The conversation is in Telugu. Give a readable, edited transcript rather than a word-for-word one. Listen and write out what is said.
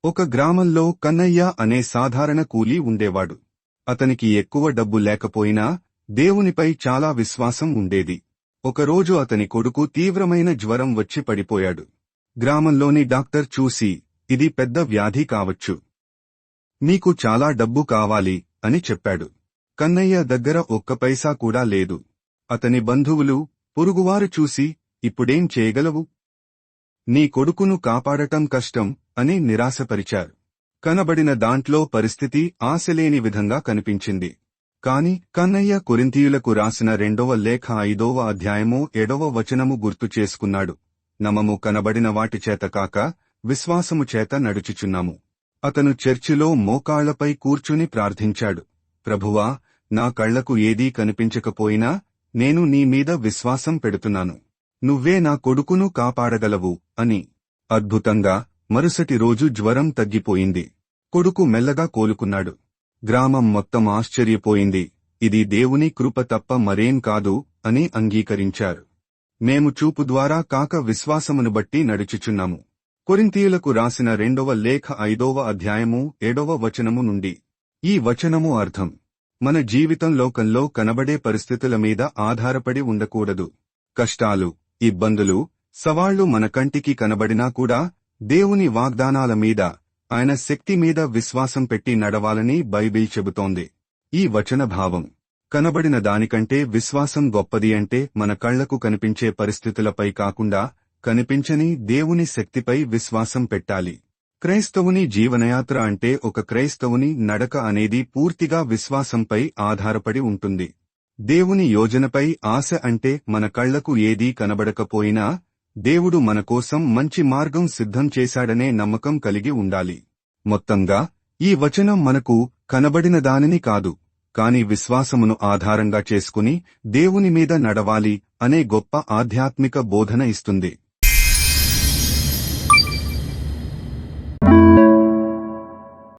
ఒక గ్రామంలో కన్నయ్య అనే సాధారణ కూలీ ఉండేవాడు. అతనికి ఎక్కువ డబ్బు లేకపోయినా దేవునిపై చాలా విశ్వాసం ఉండేది. ఒకరోజు అతని కొడుకు తీవ్రమైన జ్వరం వచ్చి పడిపోయాడు. గ్రామంలోని డాక్టర్ చూసి, ఇది పెద్ద వ్యాధి కావచ్చు, మీకు చాలా డబ్బు కావాలి అని చెప్పాడు. కన్నయ్య దగ్గర ఒక్క పైసా కూడా లేదు. అతని బంధువులు, పొరుగువారు చూసి, ఇప్పుడేం చేయగలవు? నీ కొడుకును కాపాడటం కష్టం అని నిరాశపరిచారు. కనబడిన దాంట్లో పరిస్థితి ఆశలేని విధంగా కనిపించింది. కాని కన్నయ్య కొరింథీయులకు రాసిన 2వ లేఖ 5వ అధ్యాయము 7వ వచనము గుర్తు చేసుకున్నాడు. నమము కనబడిన వాటి చేత కాక విశ్వాసము చేత నడుచుచున్నాము. అతను చర్చిలో మోకాళ్లపై కూర్చుని ప్రార్థించాడు. ప్రభువా, నా కళ్లకు ఏదీ కనిపించకపోయినా నేను నీ మీద విశ్వాసం పెడుతున్నాను. నువ్వే నా కొడుకును కాపాడగలవు అని. అద్భుతంగా మరుసటి రోజు జ్వరం తగ్గిపోయింది. కొడుకు మెల్లగా కోలుకున్నాడు. గ్రామం మొత్తం ఆశ్చర్యపోయింది. ఇది దేవుని కృప తప్ప మరేం కాదు అని అంగీకరించారు. మేము చూపు ద్వారా కాక విశ్వాసమును బట్టి నడుచుచున్నాము. కొరింథీయులకు రాసిన 2వ లేఖ 5వ అధ్యాయము 7వ వచనము నుండి. ఈ వచనము అర్థం: మన జీవితం లోకంలో కనబడే పరిస్థితుల మీద ఆధారపడి ఉండకూడదు. కష్టాలు, ఇబ్బందులు, సవాళ్లు మన కంటికి కనబడినా కూడా దేవుని వాగ్దానాల మీద, ఆయన శక్తి మీద విశ్వాసం పెట్టి నడవాలని బైబిల్ చెబుతోంది. ఈ వచన భావం: కనబడిన దానికంటే విశ్వాసం గొప్పది అంటే మన కళ్లకు కనిపించే పరిస్థితులపై కాకుండా కనిపించని దేవుని శక్తిపై విశ్వాసం పెట్టాలి. క్రైస్తవుని జీవనయాత్ర అంటే ఒక క్రైస్తవుని నడక అనేది పూర్తిగా విశ్వాసంపై ఆధారపడి ఉంటుంది. దేవుని యోజనపై ఆశ అంటే మన కళ్లకు ఏదీ కనబడకపోయినా దేవుడు మన కోసం మంచి మార్గం సిద్ధం చేశాడనే నమ్మకం కలిగి ఉండాలి. మొత్తంగా ఈ వచనం మనకు కనబడిన దానిని కాదు, కాని విశ్వాసమును ఆధారంగా చేసుకుని దేవుని మీద నడవాలి అనే గొప్ప ఆధ్యాత్మిక బోధన ఇస్తుంది.